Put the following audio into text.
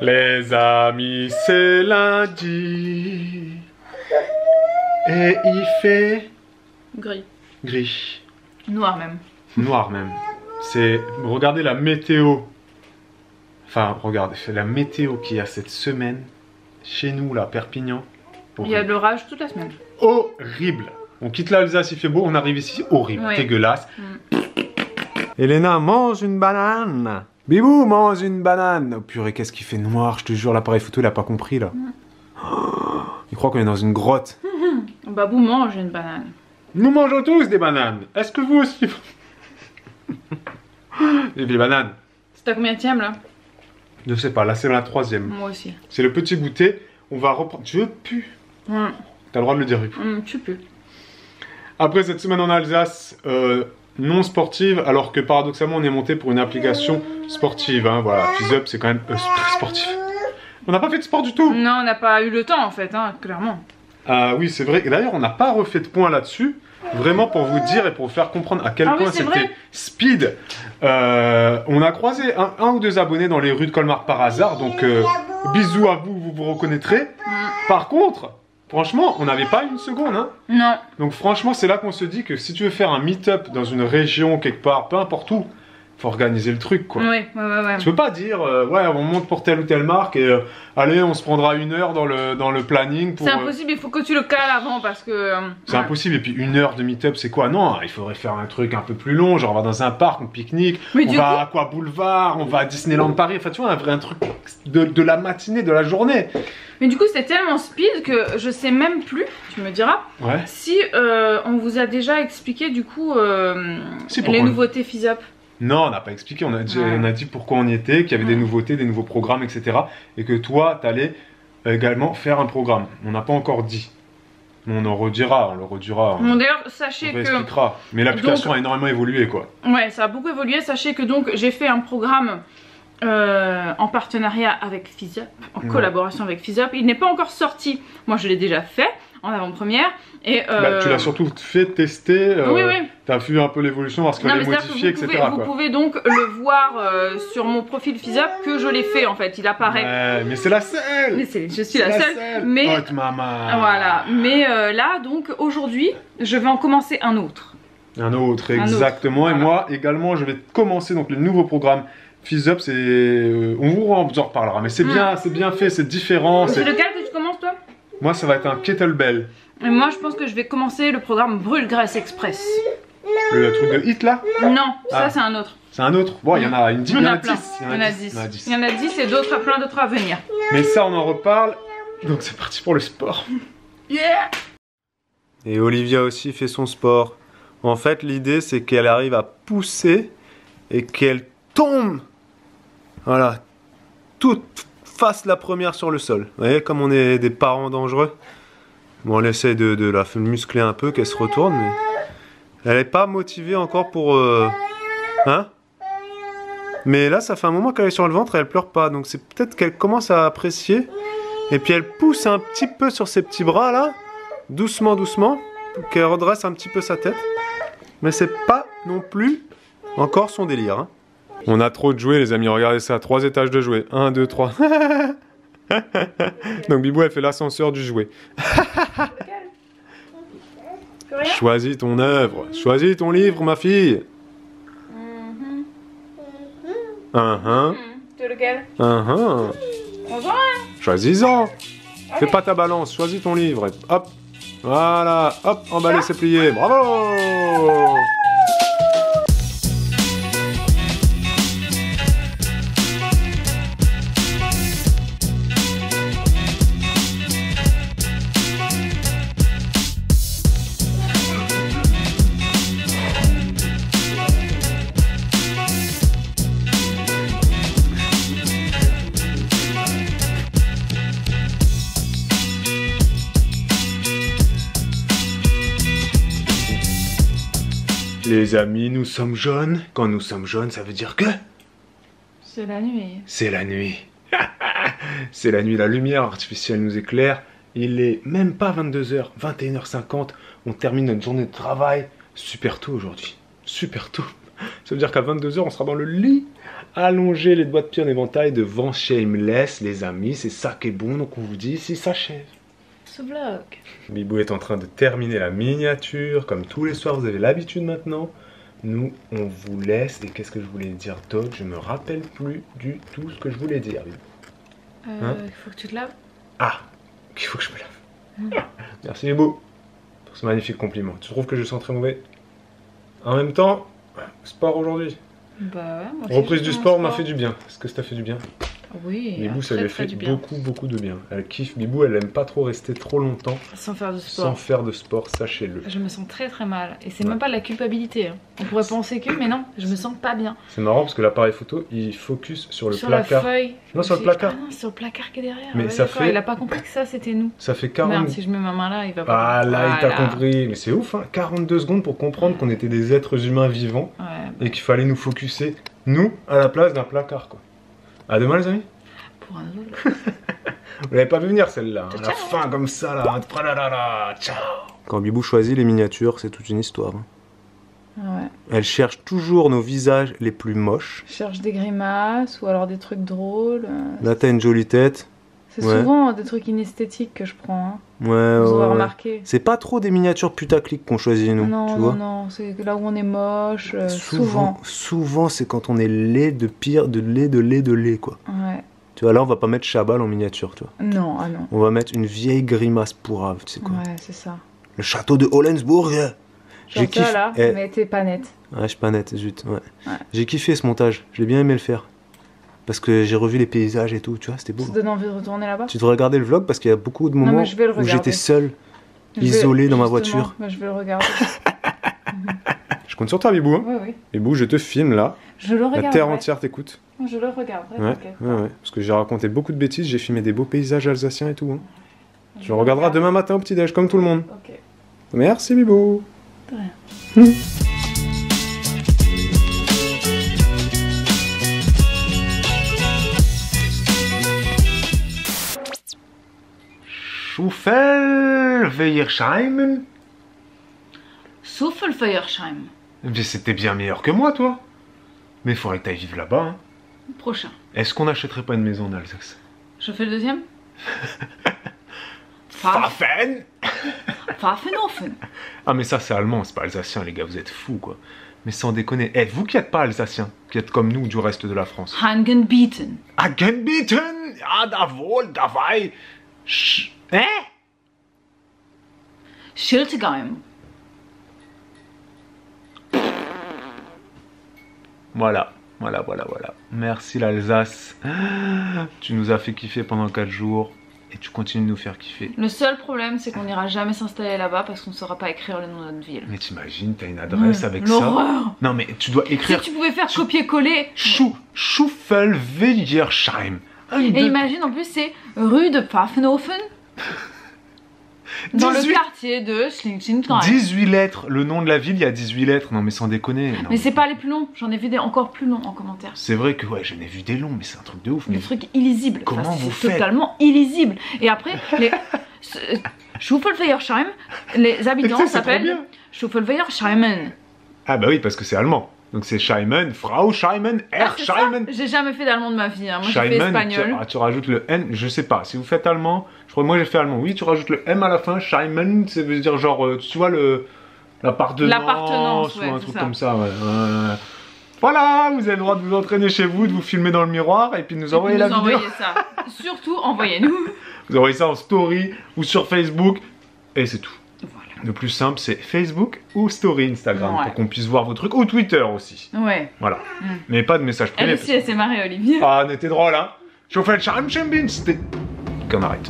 Les amis, c'est lundi. Et il fait... Gris. Gris. Noir même. Noir même. C'est... Regardez la météo. Enfin, regardez, c'est la météo qu'il y a cette semaine. Chez nous, là, Perpignan. Il y a de l'orage toute la semaine. Horrible. On quitte l'Alsace, il fait beau, on arrive ici, horrible, ouais. Dégueulasse. Elena, mange une banane. Bibou, mange une banane. Oh purée, qu'est-ce qu'il fait noir, je te jure, l'appareil photo, il a pas compris, là. Oh, il croit qu'on est dans une grotte. Babou mange une banane. Nous mangeons tous des bananes. Est-ce que vous aussi? Des bananes. C'est ta combienième, là? Je sais pas, là c'est la 3e. Moi aussi. C'est le petit goûter. On va reprendre... Tu veux plus? T'as le droit de le dire, tu peux. Après cette semaine en Alsace, non sportive, alors que paradoxalement on est monté pour une application sportive. Hein, voilà, FizzUp c'est quand même sportif. On n'a pas fait de sport du tout. Non, on n'a pas eu le temps en fait, hein, clairement. Ah oui, c'est vrai. Et d'ailleurs, on n'a pas refait de point là-dessus. Vraiment pour vous dire et pour vous faire comprendre à quel point c'était speed. On a croisé un ou deux abonnés dans les rues de Colmar par hasard. Donc bisous à vous, vous vous reconnaîtrez. Par contre... Franchement, on n'avait pas une seconde, hein. Non. Donc franchement, c'est là qu'on se dit que si tu veux faire un meet-up dans une région, quelque part, peu importe où, faut organiser le truc, quoi. Ouais. Tu peux pas dire, ouais, on monte pour telle ou telle marque et allez, on se prendra 1 heure dans le planning pour... C'est impossible, il faut que tu le cales avant parce que... C'est impossible, et puis 1 heure de meet-up, c'est quoi? Non, il faudrait faire un truc un peu plus long, genre on va dans un parc, on pique-nique, on va à Aqua Boulevard, on va à Disneyland Paris, enfin tu vois, un truc de la matinée, de la journée. Mais du coup, c'est tellement speed que je sais même plus, tu me diras, si on vous a déjà expliqué du coup les nouveautés FizzUp. Non, on n'a pas expliqué, on a dit pourquoi on y était, qu'il y avait des nouveautés, des nouveaux programmes, etc. Et que toi, tu allais également faire un programme. On n'a pas encore dit. On en redira, on le redira. Bon, d'ailleurs, sachez que... Mais l'application a énormément évolué, quoi. Ouais, ça a beaucoup évolué. Sachez que donc, j'ai fait un programme... en partenariat avec FizzUp, en collaboration avec FizzUp. Il n'est pas encore sorti, moi je l'ai déjà fait en avant-première. Et tu l'as surtout fait tester, oui. Tu as vu un peu l'évolution, voir ce qu'on a modifié, etc. Vous pouvez donc le voir sur mon profil FizzUp que je l'ai fait en fait, il apparaît. Ouais, mais c'est la seule. Mais je suis la seule. Mais haute maman. Voilà, mais là donc aujourd'hui, je vais en commencer un autre. Un autre, exactement. Et moi également, je vais commencer donc le nouveau programme. FizzUp, c'est... on vous en reparlera, mais c'est bien fait, c'est différent. C'est lequel que tu commences toi? Moi ça va être un kettlebell. Et moi je pense que je vais commencer le programme Brûle-Graisse Express. Le truc de hit là? Non, ça c'est un autre. C'est un autre? Bon, il y en a une 10. Il y en a 10. Il y en a 10 et plein d'autres à venir. Mais ça on en reparle. Donc c'est parti pour le sport. Yeah! Et Olivia aussi fait son sport. En fait l'idée c'est qu'elle arrive à pousser et qu'elle tombe. Voilà, toute face la première sur le sol. Vous voyez comme on est des parents dangereux. Bon, on essaie de la muscler un peu, qu'elle se retourne, mais elle n'est pas motivée encore pour... Hein? Mais là, ça fait un moment qu'elle est sur le ventre et elle pleure pas. Donc c'est peut-être qu'elle commence à apprécier. Et puis elle pousse un petit peu sur ses petits bras là, doucement, qu'elle redresse un petit peu sa tête. Mais c'est pas non plus encore son délire, hein. On a trop de jouets les amis, regardez ça, 3 étages de jouets, 1, 2, 3. Donc Bibou elle fait l'ascenseur du jouet. Choisis ton œuvre, choisis ton livre ma fille. C'est lequel? Choisis-en. Fais pas ta balance, choisis ton livre. Et hop, voilà, hop, emballé c'est plié, bravo. Les amis, nous sommes jaunes. Quand nous sommes jaunes, ça veut dire que... C'est la nuit. C'est la nuit. C'est la nuit, la lumière artificielle nous éclaire. Il est même pas 22h, 21h50. On termine notre journée de travail super tôt aujourd'hui. Super tôt. Ça veut dire qu'à 22 h, on sera dans le lit, allongé, les doigts de pied en éventail devant Shameless, les amis. C'est ça qui est bon, donc on vous dit, ici s'achève. Ce vlog. Bibou est en train de terminer la miniature. Comme tous les soirs, vous avez l'habitude maintenant. Nous, on vous laisse. Et qu'est-ce que je voulais dire d'autre? Je me rappelle plus du tout ce que je voulais dire. Hein? Il faut que tu te laves. Ah, il faut que je me lave. Merci Bibou pour ce magnifique compliment. Tu trouves que je sens très mauvais? En même temps, sport aujourd'hui. Bah ouais, moi aussi, Reprise je du fais mon sport m'a fait du bien. Est-ce que ça t'a fait du bien? Oui. Bibou, ça très, lui a très fait du bien. beaucoup de bien. Elle kiffe. Bibou, elle aime pas trop rester trop longtemps Sans faire de sans sport. faire de sport, sachez-le. Je me sens très mal. Et c'est Ouais. même pas de la culpabilité. Hein. On pourrait penser que, mais non, je me sens pas bien. C'est marrant parce que l'appareil photo, il focus sur le Sur placard. la feuille. Non, sur le placard. Ah non, sur le placard qui est derrière. Mais Ouais, ça d'accord, fait- Il a pas compris que ça c'était nous. Ça fait 40... Merde, si je mets ma main là, il va pas. Ah là, il t'a Voilà. compris. Mais c'est ouf, hein. 42 secondes pour comprendre qu'on était des êtres humains vivants Ouais. et qu'il fallait nous focuser, nous, à la place d'un placard, quoi. À demain, les amis. Pour un autre. Vous l'avez pas vu venir, celle-là. Hein. Ciao, La ciao. fin comme ça, là. Ciao. Quand Bibou choisit les miniatures, c'est toute une histoire. Hein. Ouais. Elle cherche toujours nos visages les plus moches. Je cherche des grimaces ou alors des trucs drôles. Là, t'as une jolie tête. C'est Ouais. souvent des trucs inesthétiques que je prends. Hein. Ouais, Vous aurez ouais. remarqué. C'est pas trop des miniatures putaclic qu'on choisit, nous. Non, tu non, vois. non, c'est là où on est moche, souvent. Souvent, c'est quand on est laid de pire, de lait, quoi. Ouais. Tu vois, là, on va pas mettre Chabal en miniature, tu vois. Non, ah non. On va mettre une vieille grimace pourrave, tu sais quoi. Ouais, c'est ça. Le château de Hollensburg. Genre ça là, Eh, mais t'es pas nette. ouais, je suis pas net, zut. Ouais. Ouais. J'ai kiffé ce montage. J'ai bien aimé le faire. Parce que j'ai revu les paysages et tout, tu vois, c'était beau. Ça te donne envie de retourner là-bas? Tu devrais regarder le vlog parce qu'il y a beaucoup de mais moments je vais le où regarder. j'étais seul, Je vais- isolé dans ma justement, voiture. mais je vais le regarder. Je compte sur toi, Bibou. Hein. Oui, oui. Bibou, je te filme là. Je le La regarde. terre entière t'écoute. Je le regarderai. Ouais, t'inquiète. ouais. Parce que j'ai raconté beaucoup de bêtises, j'ai filmé des beaux paysages alsaciens et tout. Hein. Je Tu le regarderas regarde. demain matin au petit-déj, comme tout le monde. Ok. Merci, Bibou. De rien. Schuffelweiersheimen. Souffle-Feiersheim. Mais c'était bien meilleur que moi, toi. Mais il faudrait que t'ailles vivre là-bas. Hein. Prochain. Est-ce qu'on n'achèterait pas une maison en Alsace? Je fais le deuxième? Pfaffen. Pfaffenhofen. Ah mais ça c'est allemand, c'est pas alsacien les gars, vous êtes fous quoi. Mais sans déconner, eh, vous qui êtes pas alsacien, qui êtes comme nous du reste de la France. Hangenbieten. Hagenbieten, ja jawohl, dabei. Hein? Schiltigheim. Voilà. Merci l'Alsace. Tu nous as fait kiffer pendant 4 jours et tu continues de nous faire kiffer. Le seul problème, c'est qu'on n'ira jamais s'installer là-bas parce qu'on ne saura pas écrire le nom de notre ville. Mais t'imagines, t'as une adresse avec ça. L'horreur. Non mais tu dois Si écrire tu pouvais faire copier-coller. Schuffelweiersheim. Et imagine en plus c'est rue de Pfaffenhofen. Dans 18. le quartier de Schlinkschlinkheim. 18 lettres, le nom de la ville, il y a 18 lettres. Non mais sans déconner. Non, Mais c'est pas les plus longs, j'en ai vu des encore plus longs en commentaire. C'est vrai que ouais, j'en ai vu des longs, mais c'est un truc de ouf. Mais Des trucs illisibles. Comment vous c'est faites totalement illisible. Et après, les Schuffelweiersheim, les habitants Tu sais, c'est trop s'appellent bien. Schuffelweiersheimen. Ah bah oui, parce que c'est allemand. Donc c'est Scheimen, Frau Scheimen, Herr C'est ça. Scheimen. J'ai jamais fait d'allemand de ma vie, hein. Moi j'ai fait Scheimen, espagnol. tu rajoutes le N, je sais pas. Si vous faites allemand, je crois que moi j'ai fait allemand. Oui, tu rajoutes le M à la fin. Scheimen, ça veut dire genre, tu vois l'appartenance ouais, ou un c'est truc ça. comme ça. Ouais. Voilà, vous avez le droit de vous entraîner chez vous, de vous filmer dans le miroir et puis de nous envoyer la vidéo. Envoyez ça. Surtout, envoyez-nous. Vous envoyez ça en story ou sur Facebook et c'est tout. Voilà. Le plus simple, c'est Facebook ou Story Instagram Ouais. pour qu'on puisse voir vos trucs ou Twitter aussi. Ouais. Voilà. Mm. Mais pas de message privé. Elle aussi, elle s'est marrée, Olivier. Ah, on était drôle, hein. Je vous fais le charme, c'était. Qu'on arrête.